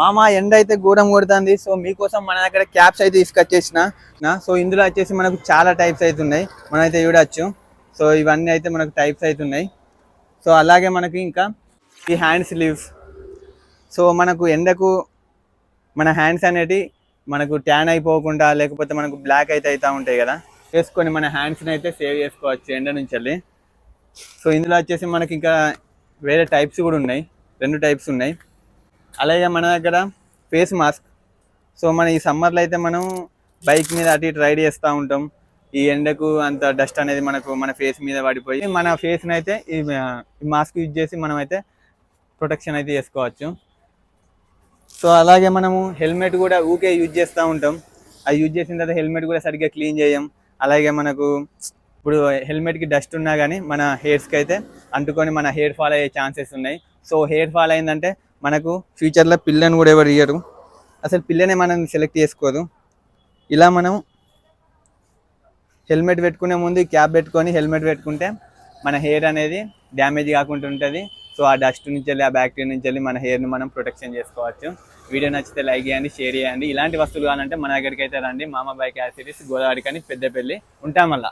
మామ ఎండ అయితే ఘోరం కొడుతుంది. సో మీకోసం మన దగ్గర క్యాప్స్ అయితే తీసుకొచ్చేసిన. సో ఇందులో వచ్చేసి మనకు చాలా టైప్స్ అయితే ఉన్నాయి, మనం అయితే చూడొచ్చు. సో ఇవన్నీ అయితే మనకు టైప్స్ అయితే ఉన్నాయి. సో అలాగే మనకి ఇంకా ఈ హ్యాండ్ స్లీవ్స్. సో మనకు ఎండకు మన హ్యాండ్స్ అనేటివి మనకు ట్యాన్ అయిపోకుండా లేకపోతే మనకు బ్లాక్ అయితే అవుతూ ఉంటాయి కదా, వేసుకొని మన హ్యాండ్స్ని అయితే సేవ్ చేసుకోవచ్చు ఎండ నుంచి వెళ్ళి. సో ఇందులో వచ్చేసి మనకి ఇంకా వేరే టైప్స్ కూడా ఉన్నాయి, 2 టైప్స్ ఉన్నాయి. అలాగే మన దగ్గర ఫేస్ మాస్క్. సో మన ఈ సమ్మర్లో అయితే మనం బైక్ మీద అటు ఇటు రైడ్ చేస్తూ ఉంటాం. ఈ ఎండకు అంత డస్ట్ అనేది మనకు మన ఫేస్ మీద పడిపోయి మన ఫేస్ని అయితే ఈ మాస్క్ యూజ్ చేసి మనం అయితే ప్రొటెక్షన్ అయితే చేసుకోవచ్చు. సో అలాగే మనము హెల్మెట్ కూడా ఊకే యూజ్ చేస్తూ ఉంటాం. అది యూజ్ చేసిన తర్వాత హెల్మెట్ కూడా సరిగ్గా క్లీన్ చేయం. అలాగే మనకు ఇప్పుడు హెల్మెట్కి డస్ట్ ఉన్నా కానీ మన హెయిర్స్కి అయితే అంటుకొని మన హెయిర్ ఫాల్ అయ్యే ఛాన్సెస్ ఉన్నాయి. సో హెయిర్ ఫాల్ అయిందంటే మనకు ఫ్యూచర్లో పిల్లని కూడా ఎవరు ఇయ్యరు, అసలు పిల్లనే మనం సెలెక్ట్ చేసుకోదు. ఇలా మనం హెల్మెట్ పెట్టుకునే ముందు క్యాప్ పెట్టుకొని హెల్మెట్ పెట్టుకుంటే మన హెయిర్ అనేది డ్యామేజ్ కాకుండా ఉంటుంది. సో ఆ డస్ట్ నుంచి వెళ్ళి ఆ బ్యాక్టీరియా నుంచి వెళ్ళి మన హెయిర్ని మనం ప్రొటెక్షన్ చేసుకోవచ్చు. వీడియో నచ్చితే లైక్ చేయండి, షేర్ చేయండి. ఇలాంటి వస్తువులు కావాలంటే మన దగ్గరికి అయితే రండి. మామ బైక్ యాక్సెసరీస్, గోదావరి కానీ పెద్దపల్లి ఉంటాం. మళ్ళీ